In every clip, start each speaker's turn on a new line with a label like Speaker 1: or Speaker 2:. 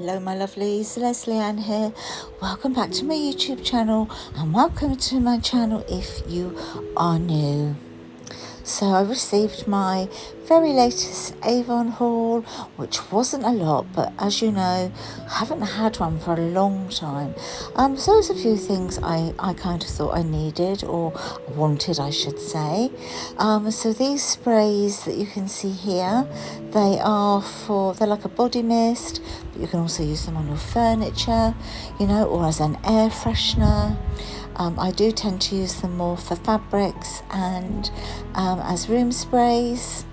Speaker 1: Hello my lovelies, Lesleyanne here. Welcome back to my YouTube channel and welcome to my channel if you are new. So I received my very latest Avon haul, which wasn't a lot, but as you know, I haven't had one for a long time. So there's a few things I kind of thought I needed, or wanted I should say. So these sprays that you can see here, they're like a body mist, but you can also use them on your furniture, or as an air freshener. I do tend to use them more for fabrics and as room sprays.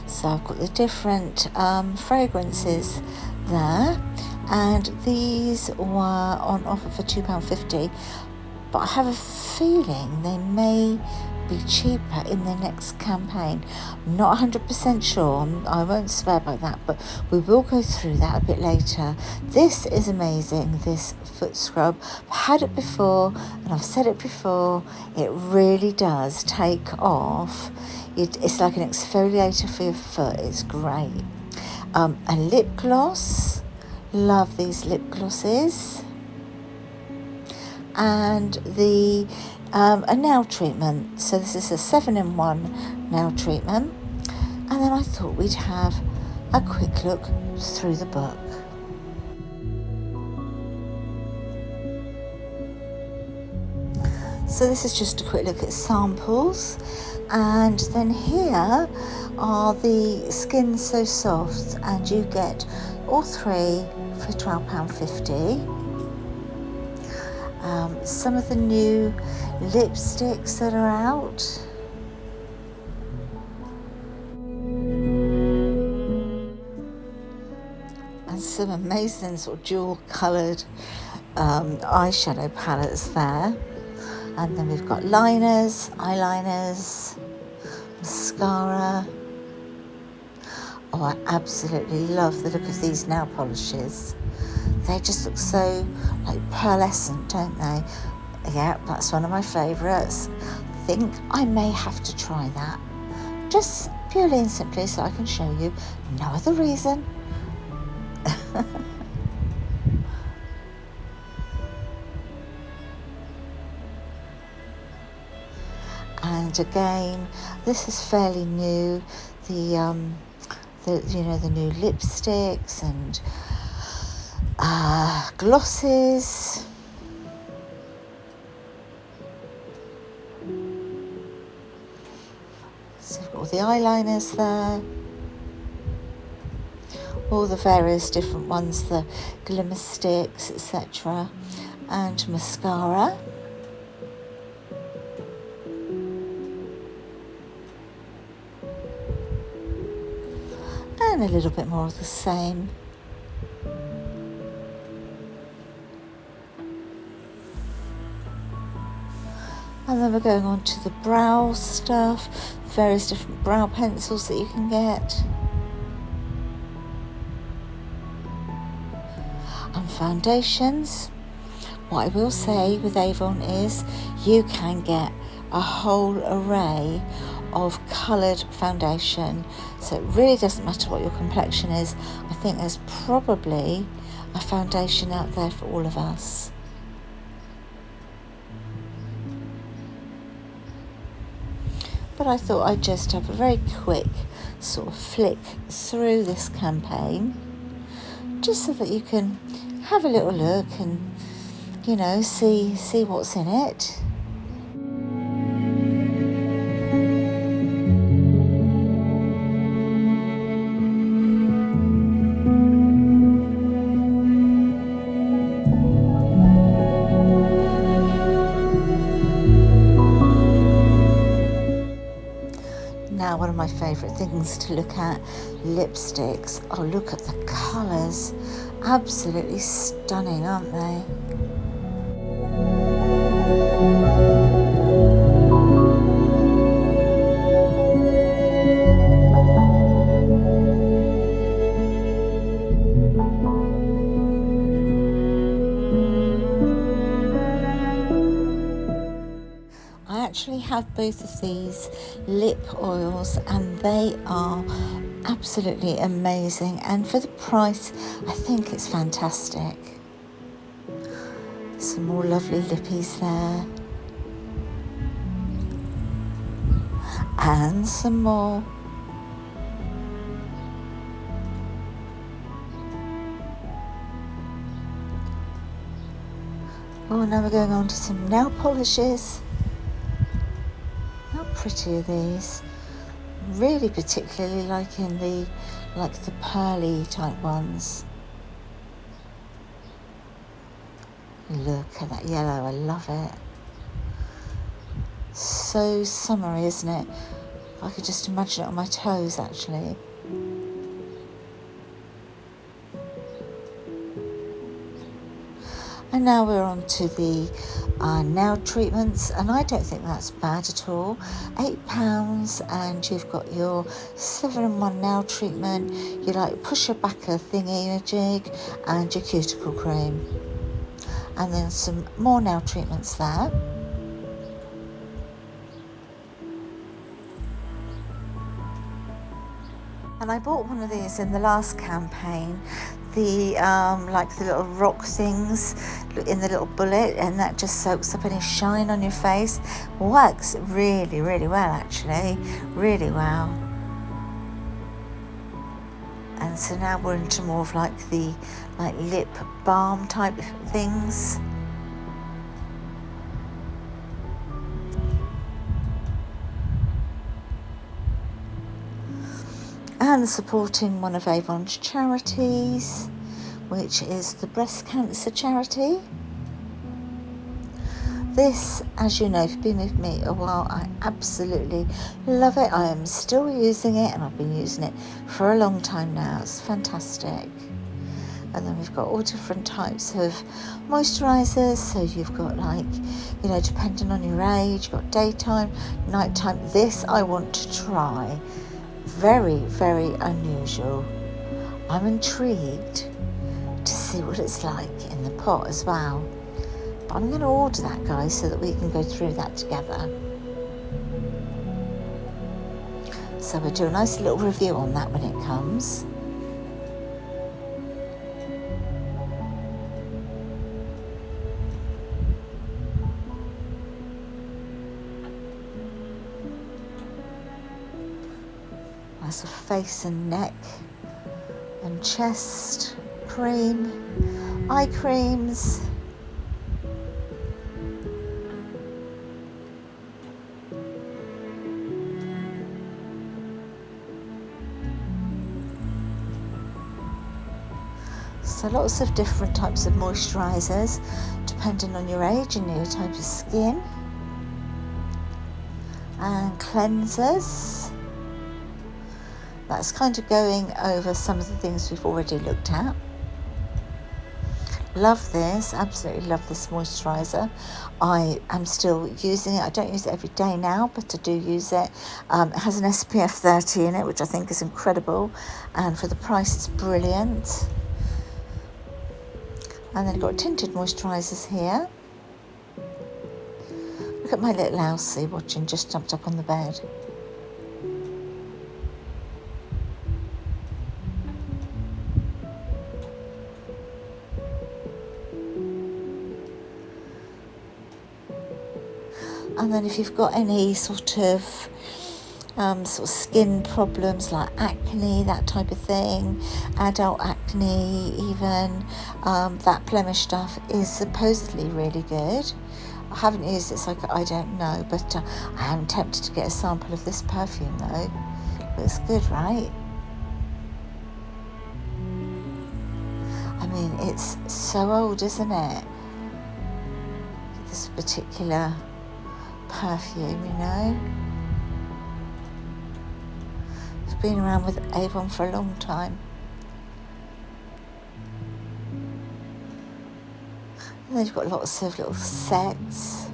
Speaker 1: So I've got the different fragrances there, and these were on offer for £2.50, but I have a feeling they may be cheaper in the next campaign. I'm not 100% sure, I won't swear by that, but we will go through that a bit later. This is amazing, this foot scrub. I've had it before and I've said it before, it really does take off. It's like an exfoliator for your foot. It's great. A lip gloss, love these lip glosses, and a nail treatment. So this is a 7-in-1 nail treatment. And then I thought we'd have a quick look through the book. So this is just a quick look at samples. And then here are the Skin So Soft, and you get all three for £12.50. Some of the new lipsticks that are out. And some amazing sort of dual coloured eyeshadow palettes there. And then we've got liners, eyeliners, mascara. Oh, I absolutely love the look of these nail polishes. They just look so like pearlescent, don't they? Yeah, that's one of my favourites. I think I may have to try that. Just purely and simply so I can show you. No other reason. And again, this is fairly new. The new lipsticks and glosses. So we've got all the eyeliners there, all the various different ones, the glimmer sticks, etc., and mascara. And a little bit more of the same. And then we're going on to the brow stuff, various different brow pencils that you can get. And foundations. What I will say with Avon is you can get a whole array of coloured foundation, so it really doesn't matter what your complexion is. I think there's probably a foundation out there for all of us. But I thought I'd just have a very quick sort of flick through this campaign, just so that you can have a little look and see what's in it. Now, one of my favourite things to look at, lipsticks. Oh, look at the colours. Absolutely stunning, aren't they? I actually have both of these lip oils, and they are absolutely amazing, and for the price I think it's fantastic. Some more lovely lippies there, and some more. Oh, now we're going on to some nail polishes. How pretty are these? Really particularly liking the pearly type ones. Look at that yellow, I love it. So summery, isn't it? I could just imagine it on my toes actually. And now we're on to the nail treatments, and I don't think that's bad at all. £8, and you've got your 7-in-1 nail treatment, your pusher backer thingy-majig, and your cuticle cream. And then some more nail treatments there. And I bought one of these in the last campaign, the the little rock things in the little bullet, and that just soaks up any shine on your face. Works really, really well actually, really well. And so now we're into more of the lip balm type things. And supporting one of Avon's charities, which is the breast cancer charity. This, as you know, if you've been with me a while, I absolutely love it. I am still using it, and I've been using it for a long time now. It's fantastic. And then we've got all different types of moisturisers. So you've got depending on your age, you've got daytime, nighttime. This I want to try. Very, very unusual. I'm intrigued to see what it's like in the pot as well. But I'm going to order that, guys, so that we can go through that together. So we'll do a nice little review on that when it comes. Nice face and neck and chest cream, eye creams. So lots of different types of moisturisers depending on your age and your type of skin. And cleansers. That's kind of going over some of the things we've already looked at. Love this, absolutely love this moisturiser. I am still using it. I don't use it every day now, but I do use it. It has an SPF 30 in it, which I think is incredible, and for the price it's brilliant. And then I've got tinted moisturisers here. Look at my little Elsie watching, just jumped up on the bed. And then if you've got any sort of skin problems like acne, that type of thing, adult acne even, that blemish stuff is supposedly really good. I haven't used it, so I don't know, but I am tempted to get a sample of this perfume though. Looks good, right? I mean, it's so old, isn't it? This particular perfume, you know. It's been around with Avon for a long time. And then you've got lots of little sets.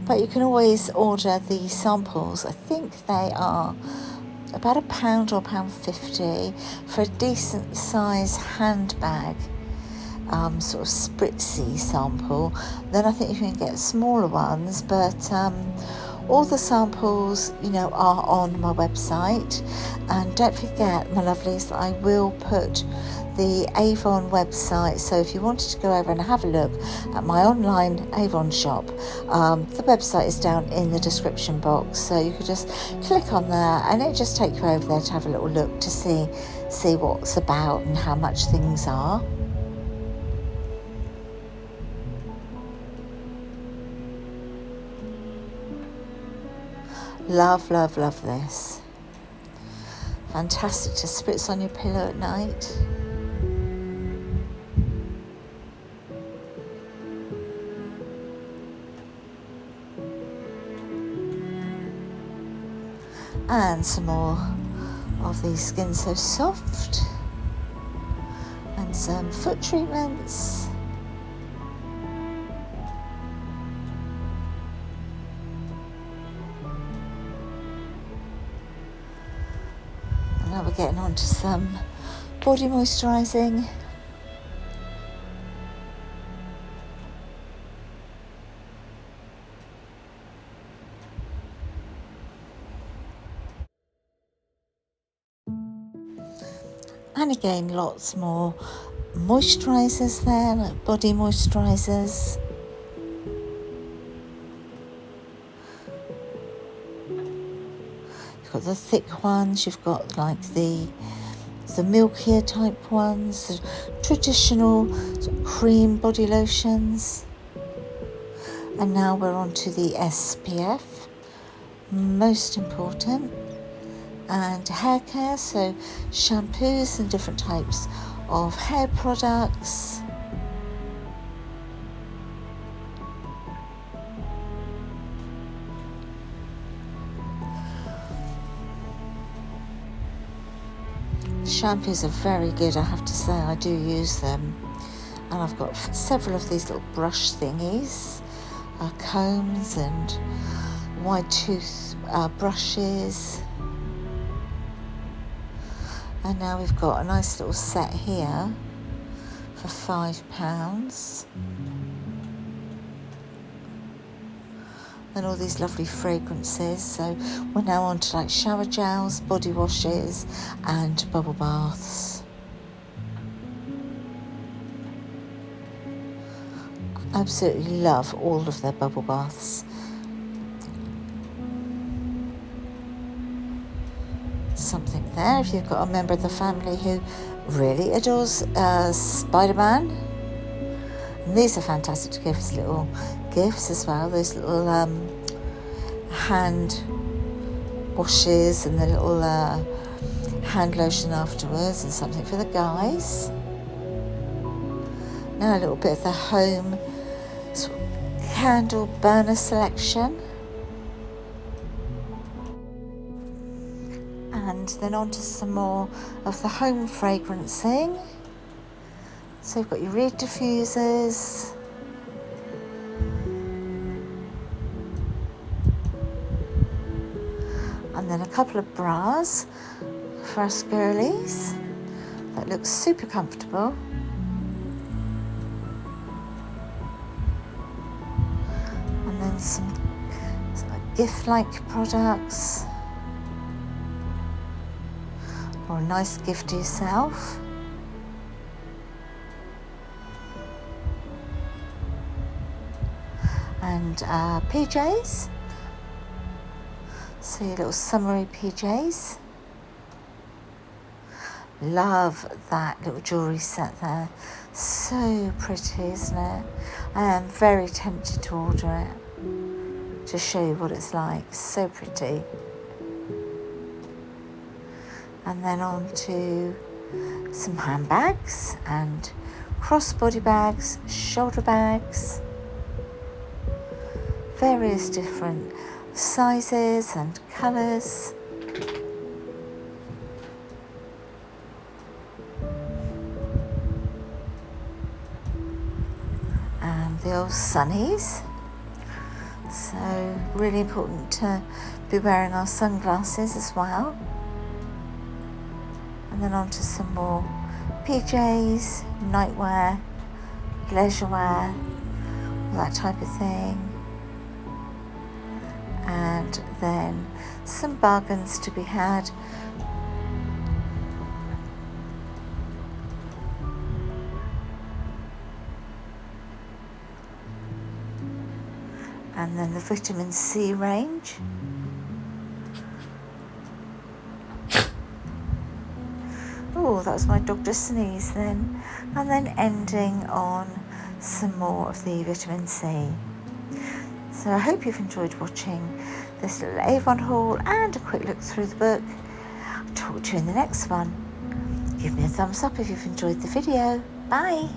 Speaker 1: But you can always order the samples. I think they are about £1 or £1.50 for a decent size handbag. sort of spritzy sample, then I think you can get smaller ones, but all the samples, you know, are on my website. And don't forget, my lovelies, that I will put the Avon website, so if you wanted to go over and have a look at my online Avon shop, the website is down in the description box, so you could just click on there and it just take you over there to have a little look to see what's about and how much things are. Love, love, love this. Fantastic to spritz on your pillow at night. And some more of these Skin So Soft. And some foot treatments. And now we're getting on to some body moisturising. And again, lots more moisturisers there, like body moisturisers. You've got the thick ones, you've got like the milkier type ones, the traditional sort of cream body lotions. And now we're on to the SPF, most important. And hair care, so shampoos and different types of hair products. Shampoos are very good, I have to say. I do use them, and I've got several of these little brush thingies, combs and wide tooth brushes. And now we've got a nice little set here for £5. And all these lovely fragrances. So we're now on to like shower gels, body washes and bubble baths. Absolutely love all of their bubble baths. Something there if you've got a member of the family who really adores Spider-Man. And these are fantastic to give as little gifts as well, those little hand washes and the little hand lotion afterwards, and something for the guys. Now a little bit of the home sort of candle burner selection. And then on to some more of the home fragrancing. So you've got your reed diffusers. And then a couple of bras for us girlies. That looks super comfortable. And then some gift-like products. Or a nice gift to yourself. And PJs. So your little summery PJs. Love that little jewellery set there. So pretty, isn't it? I am very tempted to order it to show you what it's like. So pretty. And then on to some handbags and crossbody bags, shoulder bags, various different sizes and colours. And the old sunnies. So really important to be wearing our sunglasses as well. And then on to some more PJs, nightwear, leisure wear, that type of thing. And then some bargains to be had. And then the vitamin C range. Oh, that was my dog to sneeze then. And then ending on some more of the vitamin C. So I hope you've enjoyed watching this little Avon haul and a quick look through the book. I'll talk to you in the next one. Give me a thumbs up if you've enjoyed the video. Bye.